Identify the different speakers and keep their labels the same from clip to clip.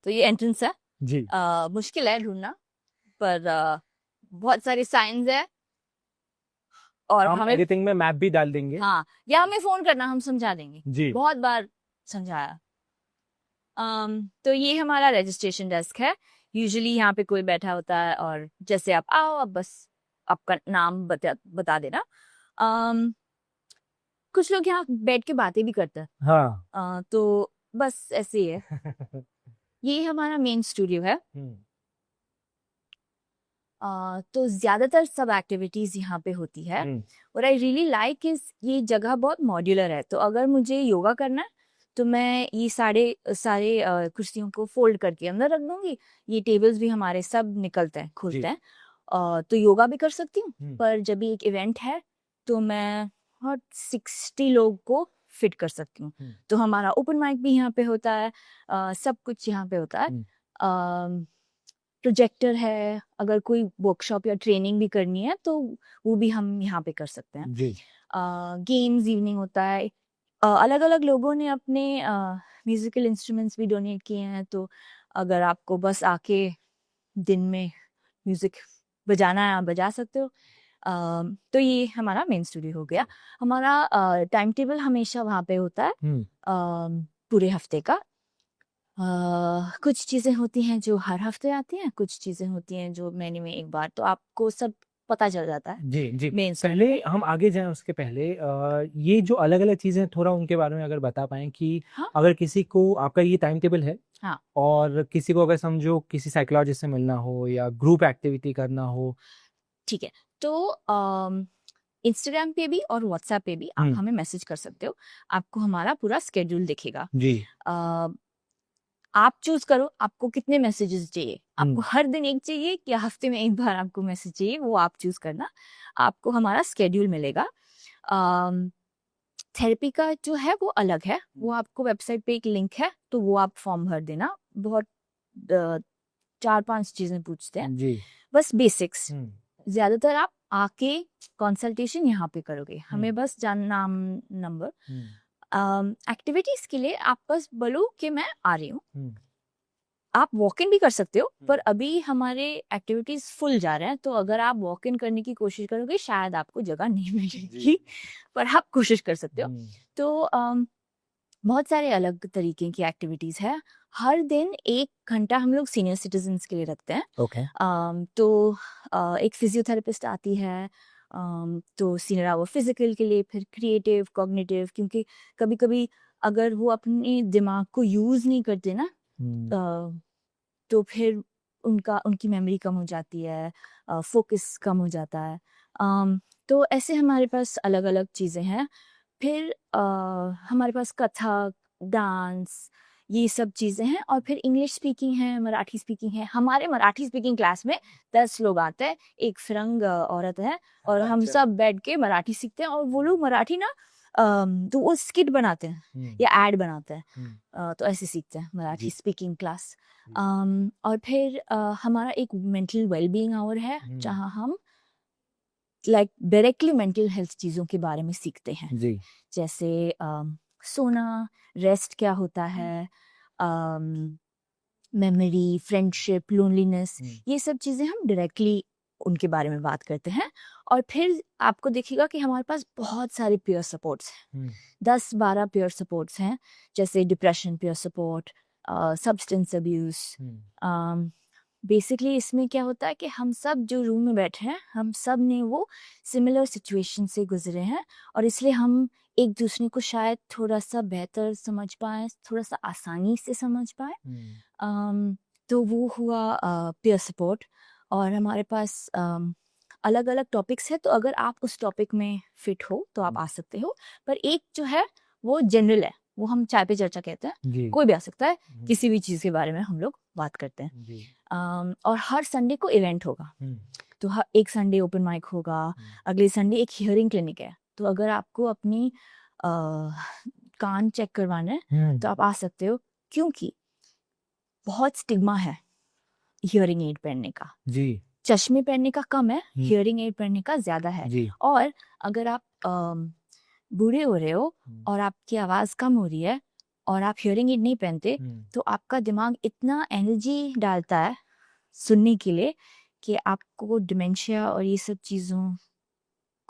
Speaker 1: तो ये एंट्रेंस है।
Speaker 2: जी।
Speaker 1: मुश्किल है ढूंढना, पर बहुत सारे साइंस है और
Speaker 2: हम
Speaker 1: हमें,
Speaker 2: एडिटिंग में मैप भी डाल देंगे।
Speaker 1: हाँ, या हमें फोन करना, हम समझा देंगे।
Speaker 2: जी।
Speaker 1: बहुत बार समझाया। तो ये हमारा रजिस्ट्रेशन डेस्क है। यूजुअली यहाँ पे कोई बैठा होता है और जैसे आप आओ, आप बस आपका नाम बता देना। um, कुछ लोग यहाँ बैठ के बातें भी करते हैं।
Speaker 2: हाँ।
Speaker 1: तो बस ऐसे ही है। ये हमारा मेन स्टूडियो है। तो ज्यादातर सब एक्टिविटीज यहाँ पे होती है। और आई रियली लाइक इज ये जगह बहुत मॉड्यूलर है। तो अगर मुझे योगा करना है तो मैं ये सारे सारे कुर्सियों को फोल्ड करके अंदर रख दूंगी। ये टेबल्स भी हमारे सब निकलते हैं, खुलते हैं। तो योगा भी कर सकती हूँ। पर जब भी एक इवेंट है तो मैं हर 60 लोग को फिट कर सकती हूँ। तो हमारा ओपन माइक भी यहाँ पे होता है। सब कुछ यहाँ पे होता है। प्रोजेक्टर है, अगर कोई वर्कशॉप या ट्रेनिंग भी करनी है तो वो भी हम यहाँ पे कर सकते हैं।
Speaker 2: जी।
Speaker 1: गेम्स इवनिंग होता है। अलग अलग लोगों ने अपने म्यूजिकल इंस्ट्रूमेंट्स भी डोनेट किए हैं। तो अगर आपको बस आके दिन में म्यूजिक बजाना है, आप बजा सकते हो। तो ये हमारा मेन स्टूडियो हो गया। हमारा टाइम टेबल हमेशा वहाँ पे होता है पूरे हफ्ते का। कुछ चीजें होती हैं जो हर हफ्ते आती हैं, कुछ चीजें होती हैं जो महीने में एक बार। तो आपको सब पता चल जाता है।
Speaker 2: जी जी।
Speaker 1: मेन
Speaker 2: पहले हम आगे जाएं उसके पहले ये जो अलग अलग चीजें थोड़ा उनके बारे में अगर बता पाएं कि
Speaker 1: हाँ
Speaker 2: अगर किसी को, आपका ये टाइम टेबल है,
Speaker 1: हाँ
Speaker 2: और किसी को अगर समझो किसी साइकोलॉजिस्ट से मिलना हो या ग्रुप एक्टिविटी करना हो।
Speaker 1: ठीक है। तो इंस्टाग्राम पे भी और व्हाट्सएप पे भी आप हमें मैसेज कर सकते हो। आपको हमारा पूरा स्केड्यूल दिखेगा।
Speaker 2: जी।
Speaker 1: आप चूज करो आपको कितने मैसेजेस चाहिए। आपको हर दिन एक चाहिए या हफ्ते में एक बार आपको मैसेज चाहिए, वो आप चूज करना। आपको हमारा स्केड्यूल मिलेगा। थेरेपी का जो है वो अलग है। वो आपको वेबसाइट पे एक लिंक है, तो वो आप फॉर्म भर देना। बहुत 4-5 चीजें पूछते हैं
Speaker 2: जी।
Speaker 1: बस, बेसिक्स। ज्यादातर आप आके कंसल्टेशन यहाँ पे करोगे। हमें बस नाम, नंबर, एक्टिविटीज के लिए आप बस बोलो कि मैं आ रही हूँ। आप वॉक इन भी कर सकते हो, पर अभी हमारे एक्टिविटीज फुल जा रहे हैं। तो अगर आप वॉक इन करने की कोशिश करोगे शायद आपको जगह नहीं मिलेगी, पर आप कोशिश कर सकते हो। तो बहुत सारे अलग तरीके की एक्टिविटीज है। हर दिन 1 घंटा हम लोग सीनियर सिटीजन्स के लिए रखते हैं।
Speaker 2: ओके।
Speaker 1: तो एक फिजियोथेरेपिस्ट आती है। तो सीनियर आवर फिजिकल के लिए, फिर क्रिएटिव, कॉग्निटिव, क्योंकि कभी कभी अगर वो अपने दिमाग को यूज नहीं करते ना, तो फिर उनकी मेमोरी कम हो जाती है, फोकस कम हो जाता है। तो ऐसे हमारे पास अलग अलग चीज़ें हैं। फिर हमारे पास कथक, डांस, ये सब चीज़ें हैं। और फिर इंग्लिश स्पीकिंग है, मराठी स्पीकिंग है। हमारे मराठी स्पीकिंग क्लास में 10 लोग आते हैं। एक फिरंग औरत है और हम सब बैठ के मराठी सीखते हैं। और वो लोग मराठी ना, तो वो स्किट बनाते हैं या एड बनाते हैं। तो ऐसे सीखते हैं मराठी स्पीकिंग क्लास। और फिर हमारा एक मेंटल वेलबींग आवर है, जहाँ हम डायरेक्टली मेंटल हेल्थ चीज़ों के बारे में सीखते हैं।
Speaker 2: जी।
Speaker 1: जैसे सोना, रेस्ट क्या होता है, मेमोरी, फ्रेंडशिप, लोनलीनेस, ये सब चीज़ें हम डायरेक्टली उनके बारे में बात करते हैं। और फिर आपको देखिएगा कि हमारे पास बहुत सारे पीयर सपोर्ट्स हैं। 10-12 पीयर सपोर्ट्स हैं, जैसे depression peer support, substance abuse. Basically इसमें क्या होता है कि हम सब जो रूम में बैठे हैं, हम सब ने वो सिमिलर सिचुएशन से गुजरे हैं। और इसलिए हम एक दूसरे को शायद थोड़ा सा बेहतर समझ पाए, थोड़ा सा आसानी से समझ पाए। तो वो हुआ पीयर सपोर्ट। और हमारे पास अलग अलग टॉपिक्स है। तो अगर आप उस टॉपिक में फिट हो तो आप आ सकते हो। पर एक जो है वो जनरल है, वो हम चाय पे चर्चा कहते हैं। कोई भी आ सकता है, किसी भी चीज़ के बारे में हम लोग बात करते हैं। और हर संडे को इवेंट होगा। तो एक संडे ओपन माइक होगा, अगले संडे एक हियरिंग क्लिनिक है। तो अगर आपको अपनी कान चेक करवाना है तो आप आ सकते हो, क्योंकि बहुत स्टिग्मा है हियरिंग एड पहनने का।
Speaker 2: जी।
Speaker 1: चश्मे पहनने का कम है, हियरिंग एड पहनने का ज्यादा है। और अगर आप बूढ़े हो रहे हो और आपकी आवाज कम हो रही है और आप हियरिंग एड नहीं पहनते,
Speaker 2: हम्म,
Speaker 1: तो आपका दिमाग इतना एनर्जी डालता है सुनने के लिए कि आपको डिमेंशिया और ये सब चीज़ों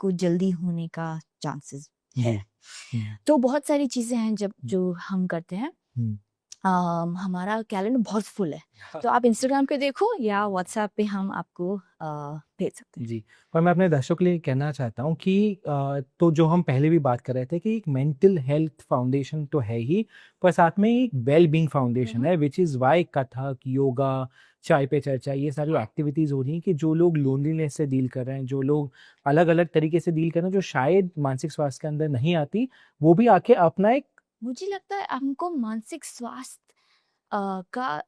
Speaker 1: को जल्दी होने का चांसेस है।
Speaker 2: जी,
Speaker 1: तो बहुत सारी चीज़ें हैं जब
Speaker 2: हम्म,
Speaker 1: जो हम करते हैं।
Speaker 2: हम्म,
Speaker 1: हमारा कैलेंडर बहुत फुल है, तो आप इंस्टाग्राम पे देखो या व्हाट्सएप पे हम आपको भेज सकते हैं।
Speaker 2: जी। और मैं अपने दर्शकों के लिए कहना चाहता हूँ कि तो जो हम पहले भी बात कर रहे थे कि एक मेंटल हेल्थ फाउंडेशन तो है ही, पर साथ में एक वेल बीइंग फाउंडेशन है, which is why Kathak, yoga, चाय पे चर्चा, ये सारी एक्टिविटीज़ हो रही हैं कि जो लोग लोनलीनेस से डील कर रहे हैं, जो लोग अलग-अलग तरीके से डील कर रहे हैं, जो शायद मानसिक स्वास्थ्य के अंदर नहीं आती, वो भी आके अपना एक
Speaker 1: मुझे लगता है हमको मानसिक स्वास्थ्य का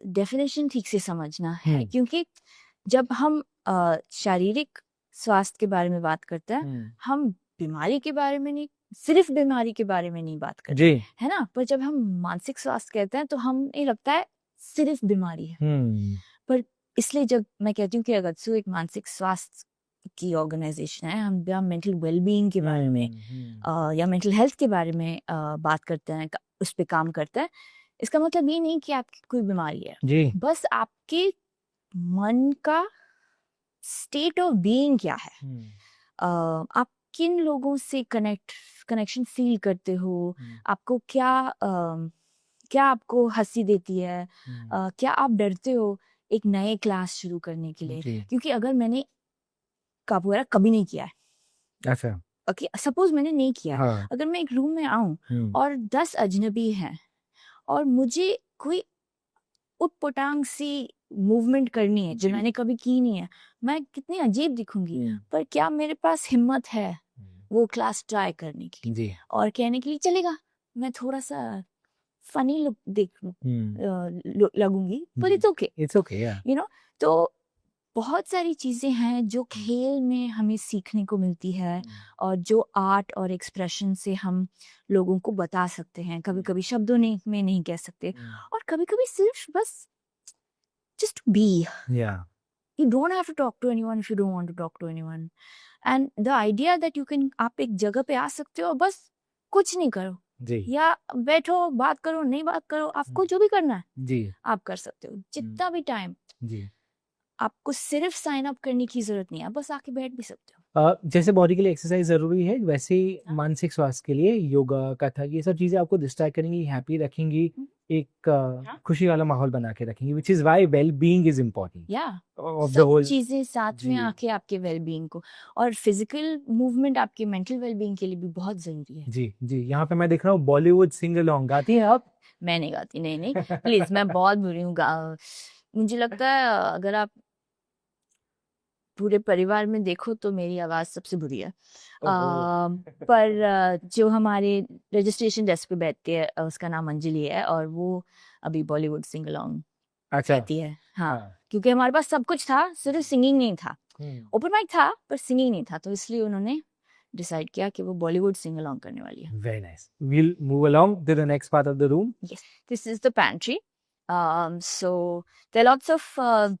Speaker 1: डेफिनेशन ठीक से समझना है, क्योंकि जब हम शारीरिक स्वास्थ्य के बारे में बात करते हैं, हम बीमारी के बारे में नहीं, सिर्फ बीमारी के बारे में नहीं बात करते,
Speaker 2: जी,
Speaker 1: है ना? पर जब हम मानसिक स्वास्थ्य कहते हैं तो हमें लगता है सिर्फ बीमारी है। पर इसलिए जब मैं कहती हूँ कि अगत्सू एक मानसिक स्वास्थ्य की ऑर्गेनाइजेशन है, हम जहाँ मेंटल वेलबींग के बारे में या मेंटल हेल्थ के बारे में बात करते हैं, उस पर काम करते हैं, इसका मतलब ये नहीं कि आपकी कोई बीमारी है,
Speaker 2: जी,
Speaker 1: बस आपके मन का स्टेट ऑफ बीइंग क्या है, आप किन लोगों से कनेक्शन फील करते हो, आपको क्या आपको हंसी देती है, क्या आप डरते हो एक नए क्लास शुरू करने के लिए,
Speaker 2: जी,
Speaker 1: क्योंकि अगर मैंने कापोएरा कभी नहीं किया है,
Speaker 2: अच्छा,
Speaker 1: ओके, सपोज मैंने नहीं किया है,
Speaker 2: हाँ,
Speaker 1: अगर मैं एक रूम में आऊं और 10 अजनबी हैं और मुझे कोई उटपटांग सी मूवमेंट करनी है जो
Speaker 2: जी,
Speaker 1: मैंने कभी की नहीं है, मैं कितनी अजीब दिखूंगी, पर क्या मेरे पास हिम्मत है वो क्लास ट्राई करने की
Speaker 2: जी,
Speaker 1: और कहने के लिए चलेगा, मैं थोड़ा सा फनी लुक लगूंगी, पर इट्स ओके,
Speaker 2: इट्स ओके, या,
Speaker 1: यू नो। तो बहुत सारी चीजें हैं जो खेल में हमें सीखने को मिलती है और जो आर्ट और एक्सप्रेशन से हम लोगों को बता सकते हैं, कभी कभी शब्दों में नहीं कह सकते, और कभी कभी सिर्फ बस just be.
Speaker 2: या,
Speaker 1: You don't have to talk to anyone if you don't want to talk to anyone. And the idea that you can, आप एक जगह पे आ सकते हो, बस कुछ नहीं करो
Speaker 2: जी,
Speaker 1: या बैठो, बात करो, नहीं बात करो, आपको जो भी करना है
Speaker 2: जी,
Speaker 1: आप कर सकते हो जितना भी टाइम।
Speaker 2: जी।
Speaker 1: आपको सिर्फ साइन अप करने की जरूरत नहीं है, आप बस आके बैठ भी सकते हो।
Speaker 2: जैसे बॉडी के लिए एक्सरसाइज ज़रूरी है, वैसे ही
Speaker 1: हाँ।
Speaker 2: मानसिक स्वास्थ्य के लिए योगा, कथक, ये सब चीज़ें आपको डिस्ट्रैक्ट करेंगी, हैप्पी रखेंगी, एक
Speaker 1: हाँ।
Speaker 2: खुशी वाला माहौल बना के रखेंगी, which is why well being is important
Speaker 1: या
Speaker 2: ऑफ द
Speaker 1: सब
Speaker 2: होल।
Speaker 1: चीजें साथ में
Speaker 2: जी,
Speaker 1: आके आपके वेलबींग को, और फिजिकल मूवमेंट आपके मेंटल वेलबींग के लिए भी बहुत जरूरी है।
Speaker 2: जी, जी। यहाँ पे मैं देख रहा हूँ बॉलीवुड सिंग अलोंग गाती हैं आप?
Speaker 1: मैं नहीं गाती, नहीं नहीं, प्लीज, मैं बहुत बुरी हूँ मुझे लगता है अगर आप पूरे परिवार में देखो तो मेरी आवाज सबसे बुरी है।
Speaker 2: ओहो!
Speaker 1: पर जो हमारे रजिस्ट्रेशन डेस्क पे बैठती है, उसका नाम अंजलि है और वो अभी बॉलीवुड सिंग अलोंग
Speaker 2: अच्छा,
Speaker 1: कहती है। हाँ,
Speaker 2: हाँ।
Speaker 1: क्योंकि हमारे पास सब कुछ था, सिर्फ सिंगिंग नहीं था।
Speaker 2: हुँ।
Speaker 1: ओपन माइक था पर सिंगिंग नहीं था, तो इसलिए उन्होंने डिसाइड किया कि वो बॉलीवुड सिंग अलोंग करने वाली है।
Speaker 2: Very nice. We'll move along to the next part of the room.
Speaker 1: Yes, this is the pantry. So there are lots of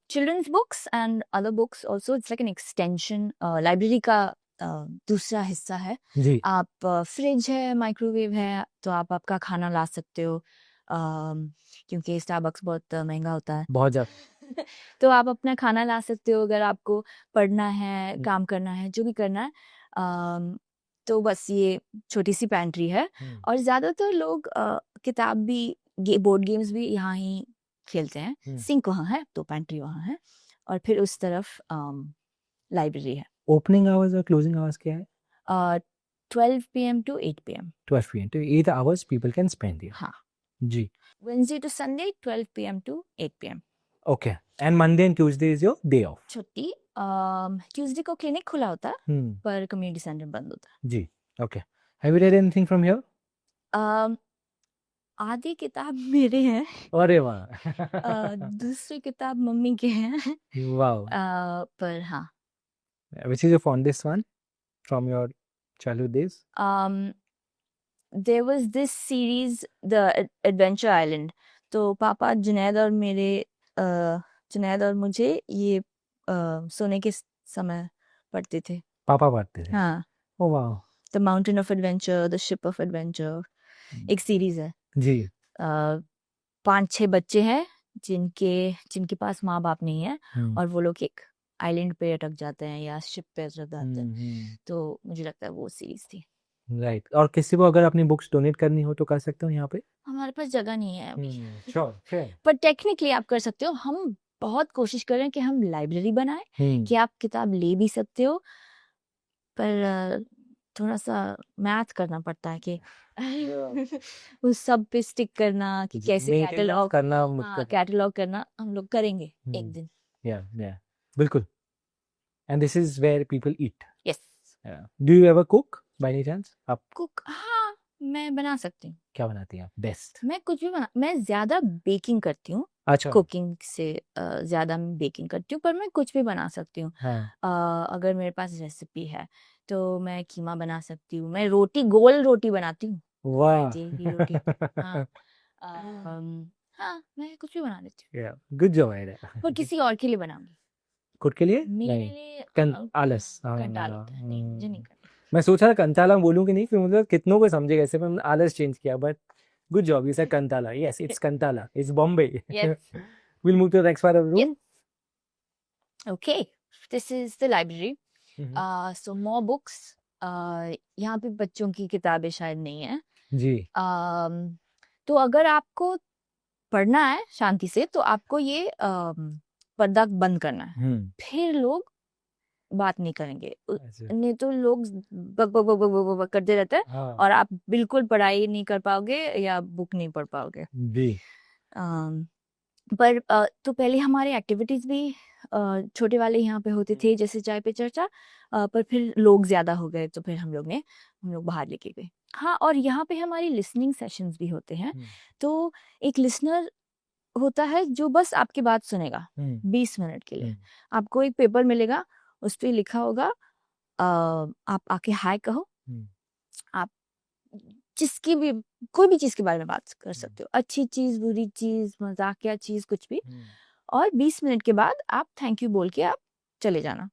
Speaker 1: children's books and other books also. It's like an extension. Library का दूसरा हिस्सा है।
Speaker 2: जी,
Speaker 1: आप fridge है, microwave है, तो आप आपका खाना ला सकते हो, क्योंकि स्टारबक्स बहुत महंगा होता है।
Speaker 2: बहुत ज़्यादा।
Speaker 1: तो आप अपना खाना ला सकते हो अगर आपको पढ़ना है,
Speaker 2: हुँ,
Speaker 1: काम करना है, जो भी करना है। तो बस ये छोटी सी पैंट्री है,
Speaker 2: हुँ,
Speaker 1: और ज़्यादातर लोग किताब भी, बोर्ड गेम्स भी यहाँ ही खेलते हैं।
Speaker 2: हुँ।
Speaker 1: सिंक वहाँ है तो पैंट्री वहाँ है, और फिर उस तरफ लाइब्रेरी है।
Speaker 2: ओपनिंग आवर्स और क्लोजिंग आवर्स क्या है?
Speaker 1: 12 PM to 8 PM।
Speaker 2: 12 PM to 8 hours people can spend here.
Speaker 1: हाँ,
Speaker 2: जी,
Speaker 1: Wednesday to Sunday 12 PM to 8 PM।
Speaker 2: okay. And Monday and Tuesday is your day off.
Speaker 1: छुट्टी, ट्यूसडे को clinic खुला होता है,
Speaker 2: हुँ,
Speaker 1: पर कम्युनिटी सेंटर बंद होता है।
Speaker 2: जी, okay. Have you read anything from here?
Speaker 1: अम, आधी किताब मेरे हैं,
Speaker 2: अरे वाह!
Speaker 1: दूसरी किताब मम्मी के हैं।
Speaker 2: Wow.
Speaker 1: पर हाँ,
Speaker 2: Which is your fondest one from your childhood days?
Speaker 1: There was this series the adventure island, तो पापा जुनैद और मुझे ये सोने के समय पढ़ते थे।
Speaker 2: पापा पढ़ते थे।
Speaker 1: हाँ,
Speaker 2: oh wow!
Speaker 1: The mountain of adventure, the ship of adventure, एक सीरीज है,
Speaker 2: जी
Speaker 1: 5-6 बच्चे हैं जिनके पास माँ बाप नहीं है,
Speaker 2: हम्म,
Speaker 1: और वो लोग एक आइलैंड पे अटक जाते हैं या शिप पे अटक जाते हैं।
Speaker 2: हम्म,
Speaker 1: तो मुझे लगता है वो सीरीज थी।
Speaker 2: राइट। और किसी को अगर अपनी बुक्स डोनेट करनी हो तो कर सकते हो यहाँ पे?
Speaker 1: हमारे पास जगह नहीं है अभी,
Speaker 2: श्योर फेयर।
Speaker 1: पर टेक्निकली आप कर सकते हो। हम बहुत कोशिश कर रहे हैं कि हम लाइब्रेरी बनाएं कि आप किताब ले भी सकते हो, पर थोड़ा सा मैथ करना पड़ता है कि उस सब पे स्टिक करना कि कैसे
Speaker 2: मेंटेनेंस
Speaker 1: कैटलॉग,
Speaker 2: करना
Speaker 1: हाँ
Speaker 2: मुश्किल।
Speaker 1: कैटलॉग करना हम लोग करेंगे एक दिन।
Speaker 2: या बिल्कुल। And this is where people eat.
Speaker 1: Yes.
Speaker 2: Do you ever cook by any chance? आप
Speaker 1: कुक, हाँ मैं बना सकती हूँ।
Speaker 2: क्या बनाती हैं आप बेस्ट?
Speaker 1: मैं कुछ भी बना, मैं ज्यादा बेकिंग करती हूँ,
Speaker 2: अच्छा।
Speaker 1: कुकिंग से ज्यादा मैं बेकिंग करती हूँ, पर मैं कुछ भी बना सकती हूँ।
Speaker 2: हाँ।
Speaker 1: अगर मेरे पास रेसिपी है तो मैं कीमा बना सकती हूँ, मैं रोटी, गोल रोटी बनाती हूँ,
Speaker 2: वाह।
Speaker 1: मैदे की रोटी। हाँ हाँ मैं कुछ भी बना लेती
Speaker 2: या गुड जॉब है।
Speaker 1: हूँ, और किसी और के लिए बनाऊंगी।
Speaker 2: खुद के लिए
Speaker 1: मेरे
Speaker 2: नहीं?
Speaker 1: लिए
Speaker 2: आलस।
Speaker 1: कंटाल होता है, नहीं मुझे नहीं करना।
Speaker 2: मैं सोच रहा कंताला बोलूं कि नहीं, फिर मुझे कितनों को समझेगा ऐसे, मैंने आलस चेंज किया, but good job, you said Khandala. Yes, it's Khandala, it's Bombay.
Speaker 1: Yes.
Speaker 2: Will move to the next part of
Speaker 1: Yes.
Speaker 2: Room.
Speaker 1: Okay. This is the library. So more books. यहाँ पे बच्चों की किताबें शायद नहीं है।
Speaker 2: जी
Speaker 1: तो अगर आपको पढ़ना है शांति से तो आपको ये पर्दा बंद करना है, फिर लोग बात नहीं करेंगे।
Speaker 2: ऐसे।
Speaker 1: नहीं तो लोग बक बक बक बक बक बक करते रहते हैं,
Speaker 2: हाँ
Speaker 1: और आप बिल्कुल पढ़ाई नहीं कर पाओगे या बुक नहीं पढ़ पाओगे।
Speaker 2: जी
Speaker 1: पर तो पहले हमारे एक्टिविटीज भी छोटे वाले यहाँ पे होते थे, जैसे चाय पे चर्चा। पर फिर लोग ज्यादा हो गए तो फिर हम लोग बाहर लेके गए। हाँ, और यहाँ पे हमारी लिसनिंग सेशंस भी होते हैं। तो एक लिसनर होता है जो बस आपकी बात सुनेगा 20 मिनट के लिए। आपको एक पेपर मिलेगा, उस पे लिखा होगा आप आके हाय कहो, आप जिसकी भी कोई भी चीज के बारे में बात कर सकते हो, अच्छी चीज, बुरी चीज, मजाकिया चीज, कुछ भी। और 20 मिनट के बाद आप थैंक यू बोल के आप चले जाना।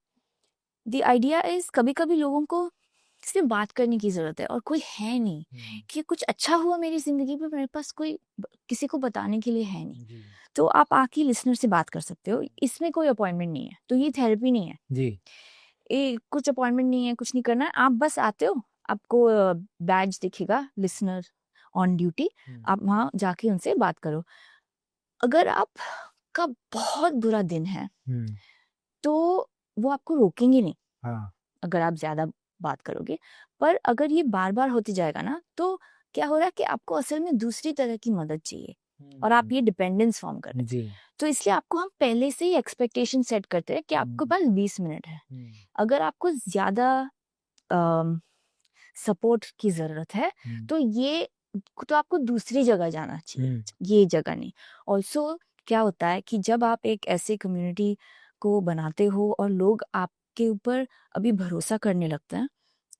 Speaker 1: द आइडिया इज, कभी कभी लोगों को सिर्फ बात करने की जरूरत है और कोई है नहीं कि कुछ अच्छा हुआ मेरी जिंदगी में, मेरे पास कोई किसी को बताने के लिए है नहीं। तो आप आके लिसनर से बात कर सकते हो, इसमें कोई अपॉइंटमेंट नहीं है, तो ये थेरेपी नहीं है
Speaker 2: जी
Speaker 1: ये, कुछ अपॉइंटमेंट नहीं है, कुछ नहीं करना है, आप बस आते हो, आपको बैज दिखेगा लिसनर ऑन ड्यूटी, आप वहां जाके उनसे बात करो। अगर आप का बहुत बुरा दिन है तो वो आपको रोकेंगे नहीं
Speaker 2: हाँ
Speaker 1: अगर आप ज्यादा बात करोगे। पर अगर ये बार बार होती जाएगा ना, तो क्या हो रहा है कि आपको असल में दूसरी तरह की मदद चाहिए, और आप ये डिपेंडेंस फॉर्म कर रहे हैं।
Speaker 2: जी
Speaker 1: तो इसलिए आपको हम पहले से ही एक्सपेक्टेशन सेट करते हैं कि आपके पास 20 मिनट है। अगर आपको ज्यादा सपोर्ट की जरूरत है तो ये, तो आपको दूसरी जगह जाना चाहिए, ये जगह नहीं। ऑल्सो क्या होता है कि जब आप एक ऐसे कम्युनिटी को बनाते हो और लोग आपके ऊपर अभी भरोसा करने लगते हैं,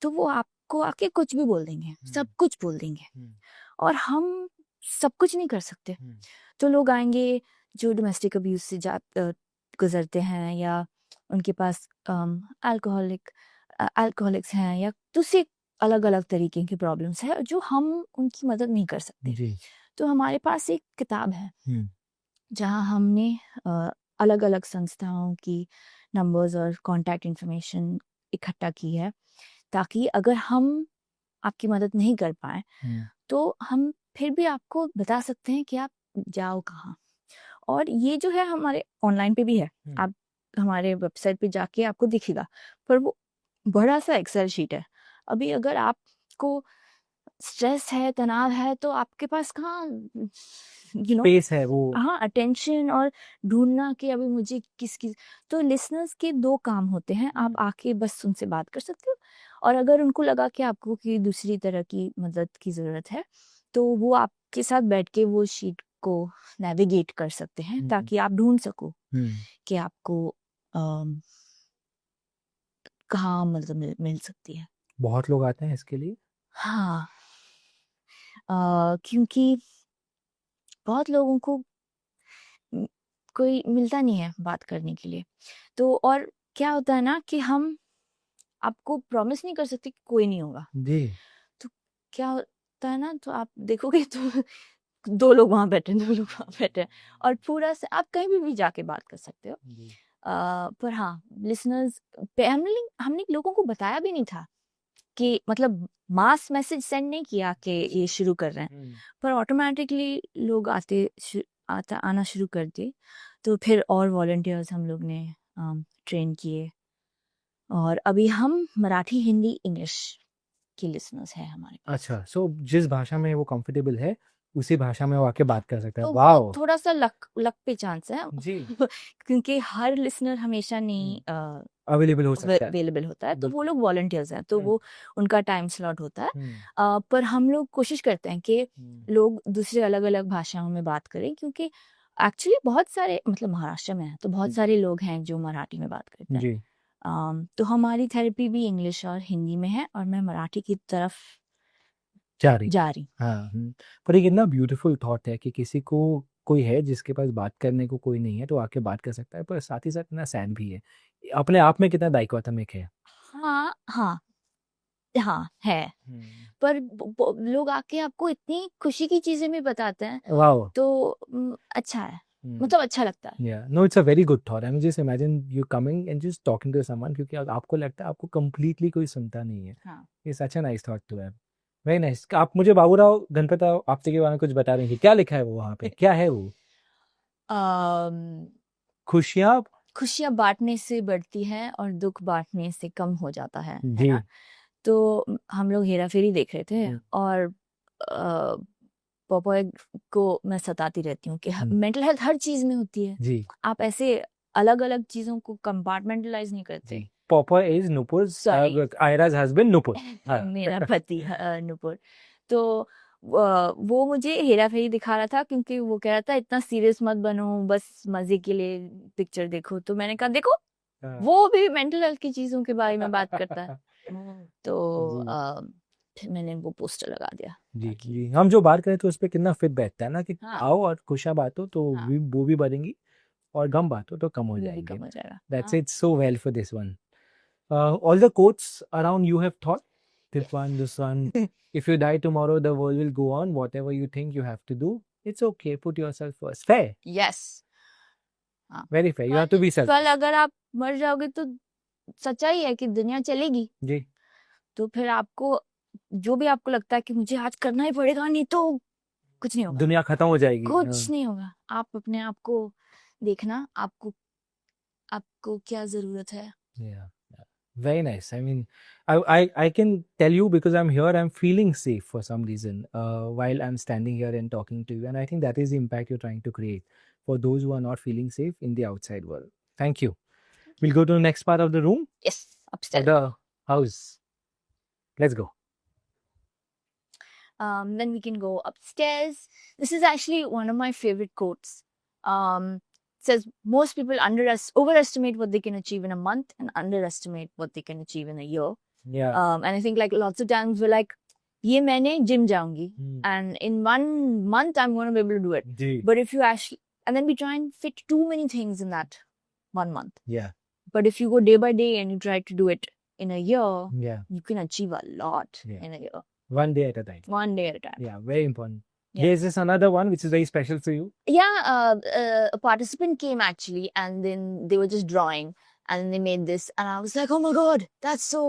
Speaker 1: तो वो आपको आके कुछ भी बोल देंगे, सब कुछ बोल देंगे, और हम सब कुछ नहीं कर सकते। तो लोग आएंगे जो डोमेस्टिक अब्यूज से गुजरते हैं, या उनके पास अल्कोहलिक्स हैं, या दूसरे अलग अलग तरीके की प्रॉब्लम्स है जो हम उनकी मदद नहीं कर सकते।
Speaker 2: जी
Speaker 1: तो हमारे पास एक किताब है जहाँ हमने अलग अलग संस्थाओं की नंबर्स और कांटेक्ट इन्फॉर्मेशन इकट्ठा की है, ताकि अगर हम आपकी मदद नहीं कर पाए तो हम फिर भी आपको बता सकते हैं कि आप जाओ कहाँ। और ये जो है हमारे ऑनलाइन पे भी है, आप हमारे वेबसाइट पे जाके आपको दिखेगा, पर वो बड़ा सा एक्सेल शीट है। अभी अगर आपको स्ट्रेस है, तनाव है, तो आपके पास कहाँ
Speaker 2: स्पेस है वो।
Speaker 1: हाँ अटेंशन और ढूंढना कि अभी मुझे किसकी। तो लिसनर्स के 2 काम होते हैं, आप आके बस उनसे बात कर सकते हो, और अगर उनको लगा कि आपको की दूसरी तरह की मदद की जरूरत है तो वो आपके साथ बैठ के वो शीट को नेविगेट कर सकते हैं, ताकि आप ढूंढ सको कि आपको कहाँ मतलब मिल सकती है।
Speaker 2: बहुत लोग आते हैं इसके लिए।
Speaker 1: हाँ क्योंकि बहुत लोगों को न- कोई मिलता नहीं है बात करने के लिए। तो और क्या होता है ना कि हम आपको प्रॉमिस नहीं कर सकते कि कोई नहीं होगा।
Speaker 2: जी
Speaker 1: तो क्या होता होता है ना तो आप देखोगे तो 2 लोग वहाँ बैठे हैं, 2 लोग वहाँ बैठे हैं और पूरा से आप कहीं भी जाके बात कर सकते हो। पर हाँ, लिसनर्स पे हमने लोगों को बताया भी नहीं था कि मतलब मास मैसेज सेंड नहीं किया कि ये शुरू कर रहे हैं, पर ऑटोमेटिकली लोग आना शुरू कर दिए। तो फिर और वॉलंटियर्स हम लोग ने ट्रेन किए और अभी हम मराठी, हिंदी, इंग्लिश के लिसनर्स हैं हमारे पास।
Speaker 2: अच्छा, सो जिस भाषा में वो कंफर्टेबल है उसी भाषा में वो आके बात कर सकता है।
Speaker 1: तो वो
Speaker 2: वाओ
Speaker 1: थोड़ा सा लक पे चांस है
Speaker 2: जी,
Speaker 1: क्योंकि हर लिसनर हमेशा नहीं
Speaker 2: अवेलेबल हो सकता है।
Speaker 1: अवेलेबल होता है, तो वो
Speaker 2: बिल्कुल।
Speaker 1: लोग वॉलंटियर्स हैं, तो
Speaker 2: हम्म,
Speaker 1: वो उनका टाइम स्लॉट होता है।
Speaker 2: हम्म,
Speaker 1: पर हम लोग कोशिश करते हैं कि
Speaker 2: हम्म,
Speaker 1: लोग दूसरे अलग अलग भाषाओं में बात करें, क्योंकि एक्चुअली बहुत सारे मतलब महाराष्ट्र में है तो बहुत सारे लोग हैं जो मराठी में बात करते हैं।
Speaker 2: जी,
Speaker 1: तो हमारी थेरेपी भी इंग्लिश और हिंदी में है और मैं मराठी की तरफ
Speaker 2: जा रही।
Speaker 1: जा रही।
Speaker 2: हाँ, पर ये कितना ब्यूटीफुल थॉट है कि किसी को कोई है जिसके पास बात करने को कोई नहीं है तो आके बात कर सकता है, पर साथ ही साथ इतना सैड भी है। अपने आप में कितना डाइकोटोमिक है।
Speaker 1: हाँ हाँ हाँ है, पर लोग आके आपको इतनी खुशी की चीजें भी बताते हैं,
Speaker 2: वाओ
Speaker 1: तो अच्छा है, मतलब अच्छा लगता है।
Speaker 2: Yeah, no, it's a very good thought. I mean, just imagine you coming and just talking to someone क्योंकि आपको लगता है आपको completely कोई सुनता नहीं है।
Speaker 1: हाँ।
Speaker 2: It's such a nice thought to have. Very nice. आप मुझे बाबूराव गणपतराव आपटे के बारे में कुछ बता रहे हैं, क्या लिखा है वो वहाँ पे, क्या है वो?
Speaker 1: अम,
Speaker 2: खुशियाँ।
Speaker 1: खुशियाँ बांटने से बढ़ती है और दुख बांटने से कम हो जाता है
Speaker 2: जी।
Speaker 1: ना? तो हम लोग हेरा फेरी देख रहे थे और पॉपॉय को मैं सताती रहती हूँ कि मेंटल हेल्थ हर चीज में होती है,
Speaker 2: जी,
Speaker 1: आप ऐसे अलग अलग चीजों को कंपार्टमेंटलाइज नहीं करते।
Speaker 2: जी। पॉपर इज नुपुर,
Speaker 1: सॉरी,
Speaker 2: आयराज हस्बैंड नुपुर। हाँ।
Speaker 1: मेरा पति नुपुर। तो वो मुझे हेरा फेरी दिखा रहा था क्योंकि वो कह रहा था इतना सीरियस मत बनो, बस मजे के लिए पिक्चर देखो। तो मैंने कहा देखो वो भी मेंटल हेल्थ की चीजों के बारे में बात करता है। तो
Speaker 2: जी,
Speaker 1: फिर मैंने वो पोस्टर लगा दिया
Speaker 2: जी,
Speaker 1: ताकि
Speaker 2: जी। हम जो बात करें तो उस पे कितना फिट बैठता है ना कि
Speaker 1: हाँ
Speaker 2: आओ और खुशियाँ बांटो तो
Speaker 1: हाँ
Speaker 2: वो भी बढ़ेंगी और गम बांटो तो कम हो
Speaker 1: वो भी
Speaker 2: जाएंगे।
Speaker 1: कम हो जाएगा।
Speaker 2: That's
Speaker 1: हाँ
Speaker 2: it so well for this one. All the quotes around you have thought. This one. If you die tomorrow, the world will go on. Whatever you think you have to do, it's okay. Put yourself first. Fair.
Speaker 1: Yes हाँ।
Speaker 2: Very fair. You have to
Speaker 1: कल
Speaker 2: be
Speaker 1: कल
Speaker 2: selfish.
Speaker 1: अगर आप मर जाओगे तो सच्चाई है कि दुनिया चलेगी,
Speaker 2: जी,
Speaker 1: तो फिर आपको जो भी आपको लगता है कि मुझे आज करना ही पड़ेगा, नहीं तो कुछ नहीं होगा,
Speaker 2: दुनिया खत्म हो जाएगी।
Speaker 1: कुछ नहीं होगा। आप अपने आप को देखना, आपको आपको क्या जरूरत है।
Speaker 2: Yeah. Yeah. Very nice. I mean, I can tell you because I'm here, I'm feeling safe for some reason while I'm standing here and talking to you. And I think that is the impact you're trying to create for those who are not feeling safe in the outside world. Thank you. We'll go to the next part of the room
Speaker 1: yes
Speaker 2: or
Speaker 1: upstair.
Speaker 2: the house. Let's go.
Speaker 1: Then we can go upstairs. This is actually one of my favorite quotes. It says most people overestimate what they can achieve in a month and underestimate what they can achieve in a year.
Speaker 2: Yeah.
Speaker 1: And I think like lots of times we're like, ये मैंने gym जाऊंगी and in 1 month I'm going to be able to do it.
Speaker 2: Ji.
Speaker 1: But if you actually, and then we try and fit too many things in that 1 month.
Speaker 2: Yeah.
Speaker 1: But if you go day by day and you try to do it in a year,
Speaker 2: Yeah.
Speaker 1: you can achieve a lot
Speaker 2: Yeah.
Speaker 1: in a year.
Speaker 2: One day at a time.
Speaker 1: One day at a time.
Speaker 2: Yeah. Very important.
Speaker 1: Yeah.
Speaker 2: There's this another one which is very special to you.
Speaker 1: Yeah, a participant came actually, and then they were just drawing, and then they made this, and I was like, oh my god, that's so,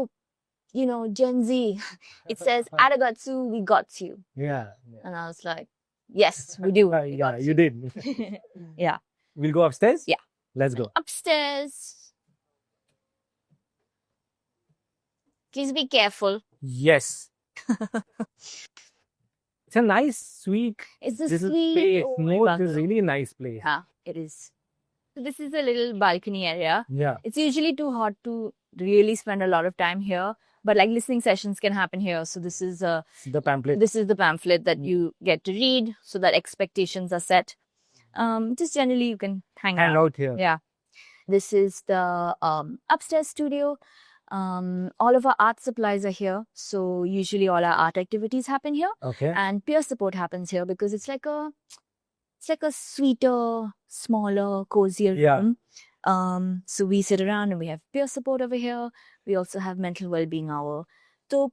Speaker 1: Gen Z. It says, Aragatsu, we got you.
Speaker 2: Yeah.
Speaker 1: And I was like, yes, we do. We
Speaker 2: Yeah,
Speaker 1: got
Speaker 2: you did.
Speaker 1: Yeah.
Speaker 2: We'll go upstairs?
Speaker 1: Yeah.
Speaker 2: Let's go.
Speaker 1: Upstairs. Please be careful.
Speaker 2: Yes. It's a nice, sweet
Speaker 1: It's a
Speaker 2: little
Speaker 1: sweet
Speaker 2: place.
Speaker 1: old
Speaker 2: No, it's a
Speaker 1: bungalow.
Speaker 2: really nice place.
Speaker 1: Yeah, it is. So this is a little balcony area.
Speaker 2: Yeah.
Speaker 1: It's usually too hot to really spend a lot of time here, but like listening sessions can happen here. So this is
Speaker 2: The pamphlet.
Speaker 1: the pamphlet that you get to read, so that expectations are set. Just generally you can hang
Speaker 2: out here.
Speaker 1: Yeah. This is the upstairs studio. All of our art supplies are here. So usually all our art activities happen here.
Speaker 2: Okay.
Speaker 1: And peer support happens here because it's like a sweeter, smaller, cozier
Speaker 2: Yeah.
Speaker 1: room. So we sit around and we have peer support over here. We also have mental well-being hour. तो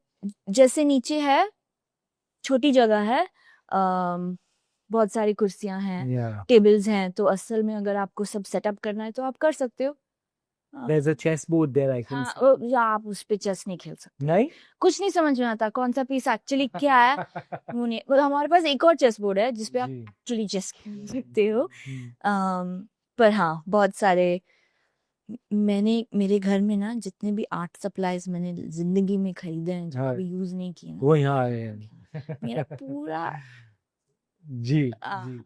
Speaker 1: जैसे नीचे है छोटी जगह है, बहुत सारी कुर्सियां हैं,
Speaker 2: Yeah.
Speaker 1: टेबल्स हैं, तो असल में अगर आपको सब सेटअप करना है तो आप कर सकते हो।
Speaker 2: There's a chessboard there, I can
Speaker 1: हाँ,
Speaker 2: see.
Speaker 1: या आप उस पे चेस नहीं खेल सकते,
Speaker 2: नहीं?
Speaker 1: कुछ नहीं समझ में आता कौन सा पीस एक्चुअली क्या है। वो नहीं, वो हमारे पास एक और चेस बोर्ड है जिसपे आप
Speaker 2: जी।
Speaker 1: एक्चुअली चेस खेल सकते हो।
Speaker 2: हम्म।
Speaker 1: पर हाँ, बहुत सारे, मैंने मेरे घर में ना जितने भी आर्ट सप्लाईज मैंने जिंदगी में खरीदे हैं, जो
Speaker 2: हाँ।
Speaker 1: कभी यूज नहीं किए ना,
Speaker 2: वो यहाँ आ गए हैं।
Speaker 1: मेरा पूरा
Speaker 2: जी जी।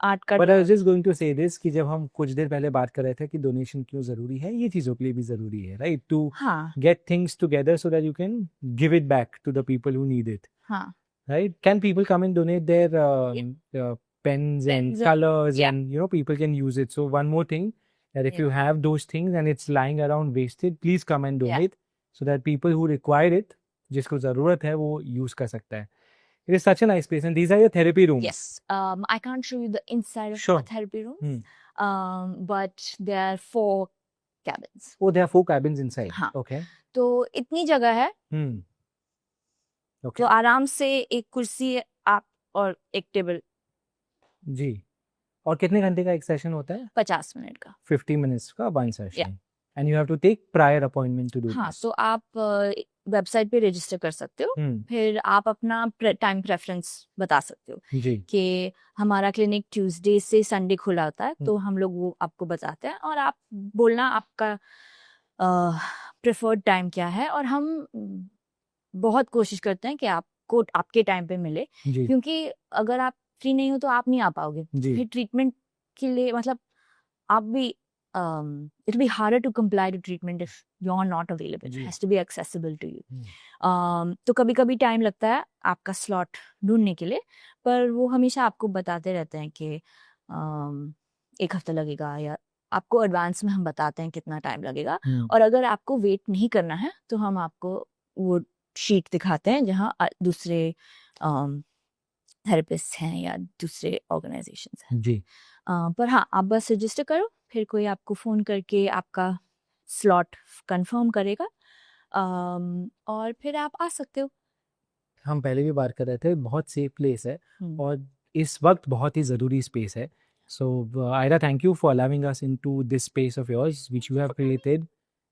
Speaker 1: आर्ट का
Speaker 2: but I was
Speaker 1: drawer।
Speaker 2: Just going to say this कि जब हम कुछ देर पहले बात कर रहे थे कि डोनेशन क्यों जरूरी है, ये चीजों के लिए भी जरूरी है, राइट? टू
Speaker 1: हाँ
Speaker 2: get things together so that you can give it back to the people who need it,
Speaker 1: हाँ,
Speaker 2: right? Can people come and donate their pens and
Speaker 1: Pens,
Speaker 2: colors,
Speaker 1: yeah.
Speaker 2: and people can use it. So one more thing, that if
Speaker 1: Yeah.
Speaker 2: you have those things and it's lying around wasted, please come and
Speaker 1: Yeah.
Speaker 2: donate so that people who require it, जिसको जरूरत है, वो use कर सकता है. It is such a nice place, and these are your therapy rooms.
Speaker 1: Yes. I can't show you the inside of
Speaker 2: Sure.
Speaker 1: the therapy room.
Speaker 2: Hmm.
Speaker 1: But there are 4 cabins.
Speaker 2: Oh, there are 4 cabins inside.
Speaker 1: हाँ.
Speaker 2: Okay.
Speaker 1: तो इतनी जगह है,
Speaker 2: Hmm. Okay.
Speaker 1: तो आराम से एक कुर्सी आप और एक टेबल,
Speaker 2: जी. और कितने घंटे का एक सेशन होता है?
Speaker 1: 50 मिनट का।
Speaker 2: 50 minutes का one session.
Speaker 1: Yeah.
Speaker 2: And you have to take prior appointment to do
Speaker 1: हाँ,
Speaker 2: this.
Speaker 1: तो आप वेबसाइट पे रजिस्टर कर सकते हो, फिर आप अपना टाइम प्रेफरेंस बता सकते हो
Speaker 2: जी.
Speaker 1: कि हमारा क्लिनिक ट्यूसडे से संडे खुला होता है, तो हम लोग वो आपको बताते हैं, और आप बोलना आपका प्रेफर्ड टाइम क्या है, और हम बहुत कोशिश करते हैं कि आपको आपके टाइम पे मिले,
Speaker 2: जी.
Speaker 1: क्योंकि अगर आप फ्री नहीं हो तो आप नहीं आ पाओगे
Speaker 2: जी.
Speaker 1: फिर ट्रीटमेंट के लिए, मतलब आप भी it will be harder to comply to treatment if you're not available.
Speaker 2: Ji.
Speaker 1: It has to be accessible to you. तो कभी कभी टाइम लगता है आपका स्लॉट ढूंढने के लिए, पर वो हमेशा आपको बताते रहते हैं कि 1 हफ्ता लगेगा, या आपको एडवांस में हम बताते हैं कितना टाइम लगेगा, और अगर आपको वेट नहीं करना है तो हम आपको वो शीट दिखाते हैं जहाँ दूसरे थेरेपिस्ट हैं या दूसरे ऑर्गेनाइजेशंस हैं।
Speaker 2: जी.
Speaker 1: पर हाँ, आप बस रजिस्टर करो, फिर कोई आपको फ़ोन करके आपका स्लॉट कंफर्म करेगा, और फिर आप आ सकते हो।
Speaker 2: हम पहले भी बात कर रहे थे, बहुत सेफ प्लेस है और इस वक्त बहुत ही ज़रूरी स्पेस है. So, Ira, thank you for allowing us into this space of yours, which you have created.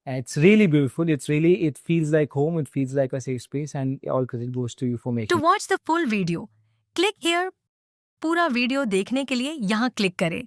Speaker 2: It's really beautiful. It feels like home. It feels like a safe space, and all credit goes to you for making.
Speaker 3: To watch the full video, click here. पूरा video देखने के लिए यहाँ click करें.